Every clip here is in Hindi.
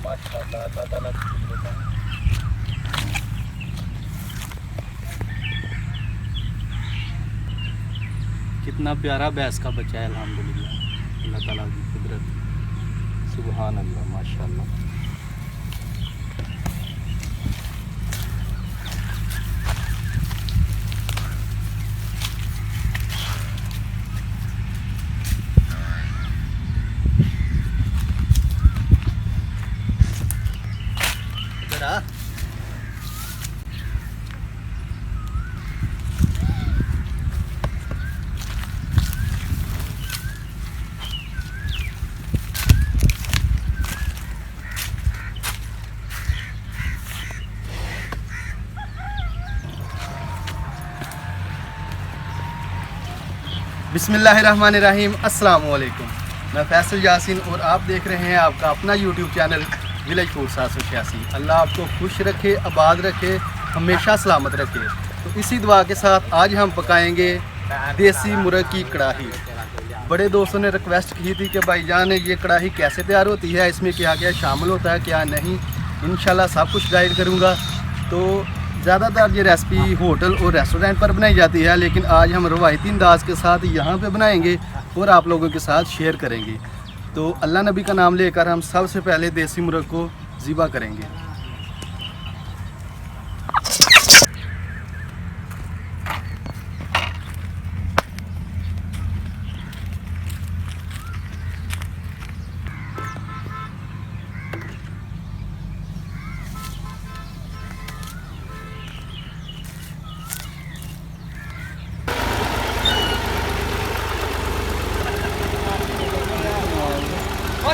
माशाअल्लाह अल्लाह ताला की कुदरत है। कितना प्यारा भैंस का बच्चा है अल्हम्दुलिल्लाह, अल्लाह ताला की कुदरत, सुभान अल्लाह माशाअल्लाह। बिस्मिल्लाहिर्रहमानिर्रहीम, अस्सलाम वालेकुम। मैं फैसल यासीन और आप देख रहे हैं आपका अपना यूट्यूब चैनल विलेज फूड 786। अल्लाह आपको खुश रखे, आबाद रखे, हमेशा सलामत रखे। तो इसी दुआ के साथ आज हम पकाएंगे देसी मुर्ग की कढ़ाई। बड़े दोस्तों ने रिक्वेस्ट की थी कि भाईजान ये कढ़ाई कैसे तैयार होती है, इसमें क्या क्या शामिल होता है क्या नहीं, इंशाल्लाह सब कुछ गाइड करूँगा। तो ज़्यादातर ये रेसिपी होटल और रेस्टोरेंट पर बनाई जाती है, लेकिन आज हम रवायती अंदाज के साथ यहाँ पे बनाएंगे और आप लोगों के साथ शेयर करेंगे। तो अल्लाह नबी का नाम लेकर हम सबसे पहले देसी मुर्ग को ज़िबा करेंगे।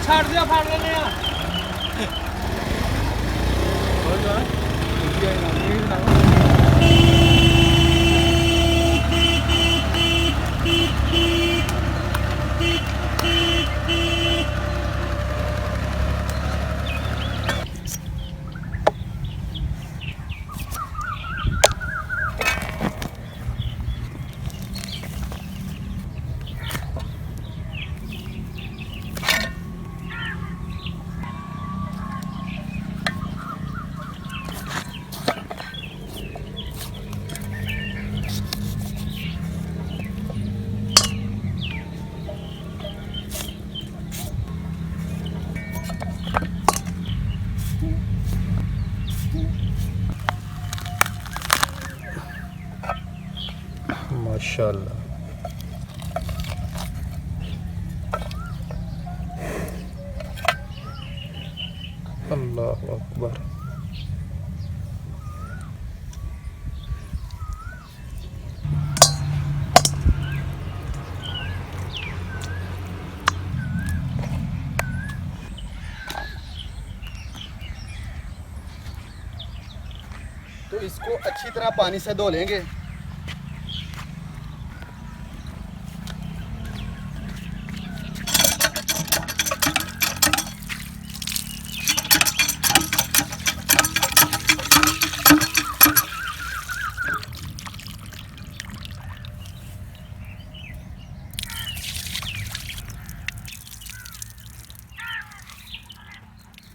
छाड़ दिया फाड़ लेने माशाअल्लाह। अल्लाह अकबर। तो इसको अच्छी तरह पानी से धो लेंगे।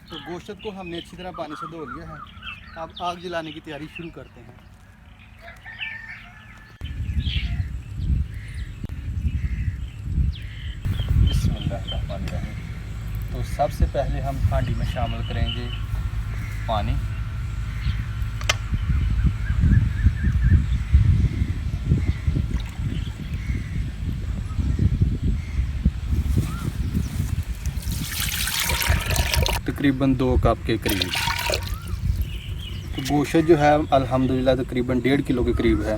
तो गोश्त को हमने अच्छी तरह पानी से धो लिया है। अब आग जलाने की तैयारी शुरू करते हैं। बिस्मिल्लाहिर्रहमानिर्रहीम। तो सबसे पहले हम हांडी में शामिल करेंगे पानी। तकरीबन 2 कप के करीब। तो गोश्त जो है अल्हम्दुलिल्लाह तकरीबन 1.5 किलो के करीब है।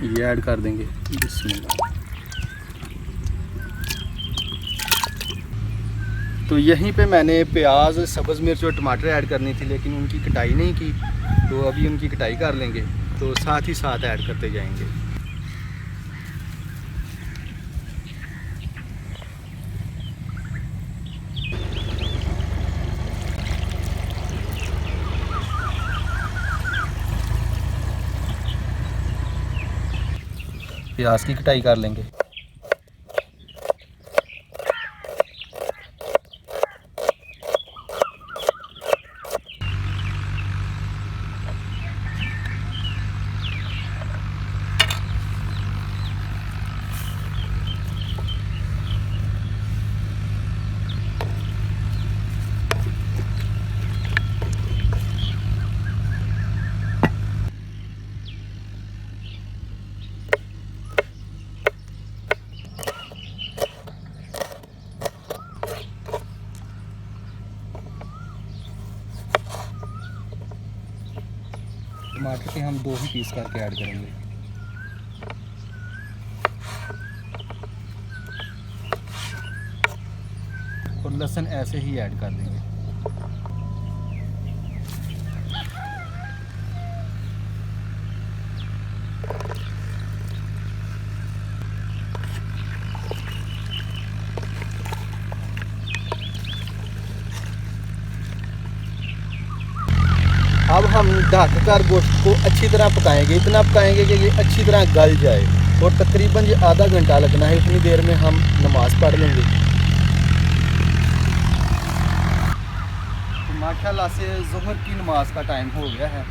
ये ऐड कर देंगे। बिस्मिल्लाह। तो यहीं पे मैंने प्याज, सब्ज़ मिर्च और टमाटर ऐड करनी थी, लेकिन उनकी कटाई नहीं की, तो अभी उनकी कटाई कर लेंगे। तो साथ ही साथ ऐड करते जाएंगे। प्याज की कटाई कर लेंगे। टमाटर के हम 2 ही पीस करके ऐड करेंगे। और लहसुन ऐसे ही ऐड कर देंगे। अब हम ढककर गोश्त को अच्छी तरह पकाएंगे, इतना पकाएंगे कि ये अच्छी तरह गल जाए। और तकरीबन ये आधा घंटा लगना है। इतनी देर में हम नमाज़ पढ़ लेंगे। तो माशाल्लाह से ज़ोहर की नमाज का टाइम हो गया है।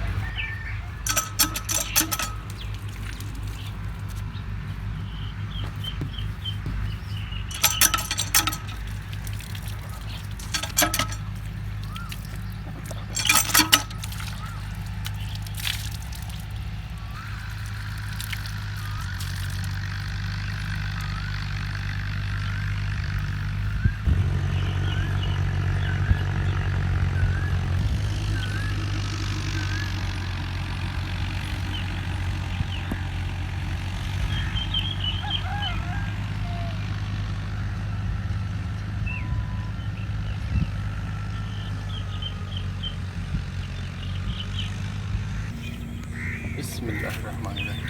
बिस्मिल्लाहिर्रहमानिर्रहीम।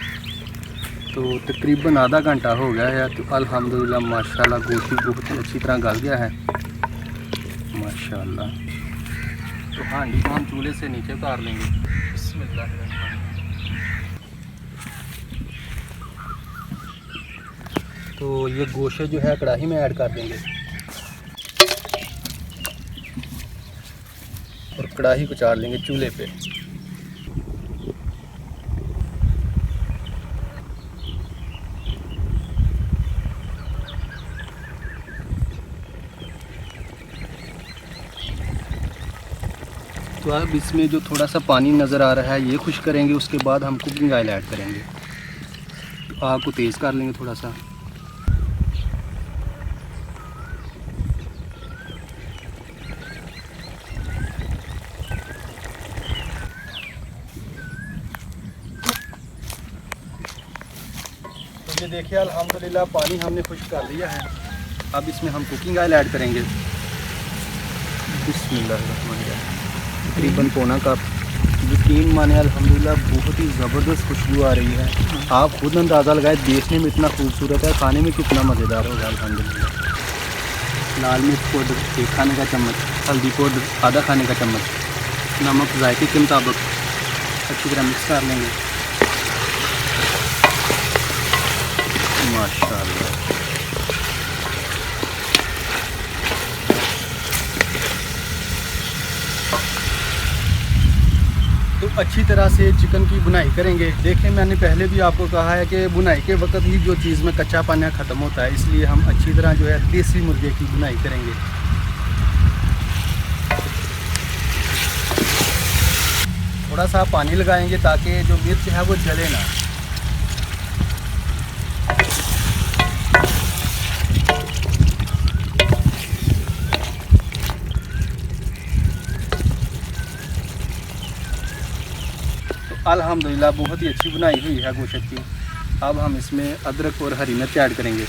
तो तकरीबन आधा घंटा हो गया है। तो अल्हम्दुलिल्लाह माशाल्लाह गोश्त बहुत ही अच्छी तरह गल गया है माशाल्लाह। तो हांडी को हम चूल्हे से नीचे उतार लेंगे। बिस्मिल्लाहिर्रहमानिर्रहीम। तो ये गोश्त जो है कढ़ाई में ऐड कर देंगे और कढ़ाई को चार लेंगे चूल्हे पे। तो अब इसमें जो थोड़ा सा पानी नज़र आ रहा है ये खुश करेंगे। उसके बाद हम कुकिंग ऑयल ऐड करेंगे। तो आग को तेज़ कर लेंगे थोड़ा सा। तो ये देखिए अल्हम्दुलिल्लाह पानी हमने खुश कर लिया है। अब इसमें हम कुकिंग ऑयल ऐड करेंगे। बिस्मिल्लाहिर्रहमानिर्रहीम। तकरीबन पौना कप। यकीन माने अल्हम्दुलिल्लाह बहुत ही ज़बरदस्त खुशबू आ रही है। आप खुद अंदाज़ा लगाए, देखने में इतना खूबसूरत है, खाने में कितना मज़ेदार होगा अल्हम्दुलिल्लाह। लाल मिर्च पाउडर 1 खाने का चम्मच, हल्दी पाउडर आधा खाने का चम्मच, नमक जायके के मुताबिक अच्छी तरह मिक्स कर लेंगे माशाल्लाह। तो अच्छी तरह से चिकन की बुनाई करेंगे। देखें मैंने पहले भी आपको कहा है कि बुनाई के वक्त ही जो चीज़ में कच्चा पानी ख़त्म होता है, इसलिए हम अच्छी तरह जो है देसी मुर्गे की बुनाई करेंगे। थोड़ा सा पानी लगाएंगे ताकि जो मिर्च है वो जले ना। अल्हम्दुलिल्लाह बहुत ही अच्छी बनाई हुई है गोश्त की। अब हम इसमें अदरक और हरी मिर्च ऐड करेंगे।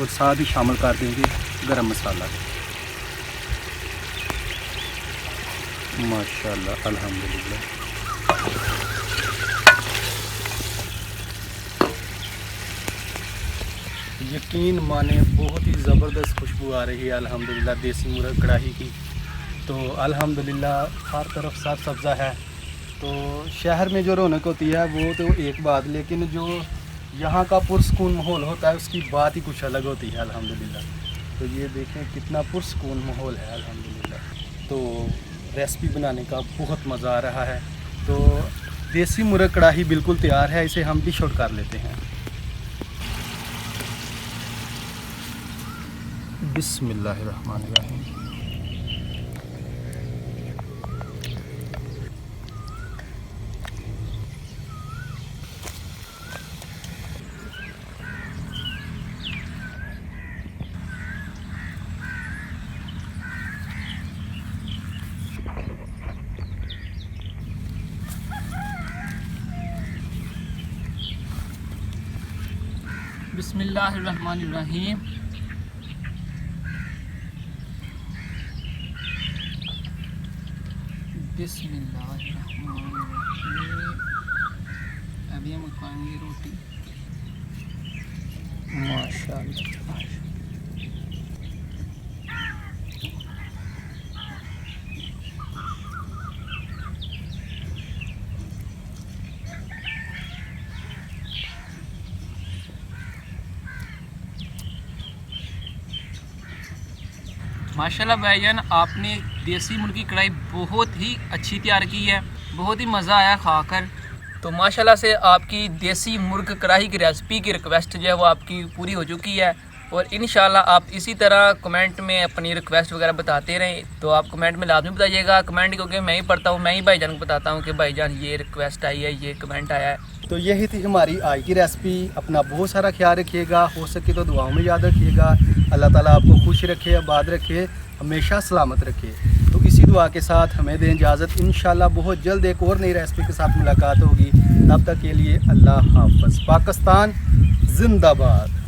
और साथ ही शामिल कर देंगे गरम मसाला। माशाल्लाह अल्हम्दुलिल्लाह। यकीन माने बहुत ही ज़बरदस्त खुशबू आ रही है अल्हम्दुलिल्लाह देसी मुर्ग कढ़ाई की। तो अल्हम्दुलिल्लाह हर तरफ साफ सब्ज़ा है। तो शहर में जो रौनक होती है वो तो एक बात, लेकिन जो यहाँ का पुरसकून माहौल होता है उसकी बात ही कुछ अलग होती है अल्हम्दुलिल्लाह। तो ये देखें कितना पुरसकून माहौल है अल्हम्दुलिल्लाह। तो रेसिपी बनाने का बहुत मज़ा आ रहा है। तो देसी मुर्ग कढ़ाई बिल्कुल तैयार है। इसे हम डिश आउट कर लेते हैं। बिस्मिल्लाहिर्रहमानिर्रहीम। बिस्मिल्लाहिर्रहमानिर्रहीम। अभी हम खाएंगे रोटी। माशाल्लाह। माशाल्लाह भाईजान, आपने देसी मुर्गी कढ़ाई बहुत ही अच्छी तैयार की है, बहुत ही मज़ा आया खाकर। तो माशाल्लाह से आपकी देसी मुर्ग कढ़ाई की रेसिपी की रिक्वेस्ट जो है वो आपकी पूरी हो चुकी है। और इंशाल्लाह आप इसी तरह कमेंट में अपनी रिक्वेस्ट वगैरह बताते रहें। तो आप कमेंट में लाजमी बताइएगा, कमेंट क्योंकि मैं ही पढ़ता हूँ, मैं ही भाईजान को बताता हूँ कि भाईजान ये रिक्वेस्ट आई है, ये कमेंट आया है। तो यही थी हमारी आज की रेसिपी। अपना बहुत सारा ख्याल रखिएगा, हो सके तो दुआओं में याद रखिएगा। अल्लाह ताला आपको खुश रखे, आबाद रखे, हमेशा सलामत रखे। तो इसी दुआ के साथ हमें दें इजाज़त। इंशाल्लाह बहुत जल्द एक और नई रेसिपी के साथ मुलाकात होगी। तब तक के लिए अल्लाह हाफ़िज़। पाकिस्तान जिंदाबाद।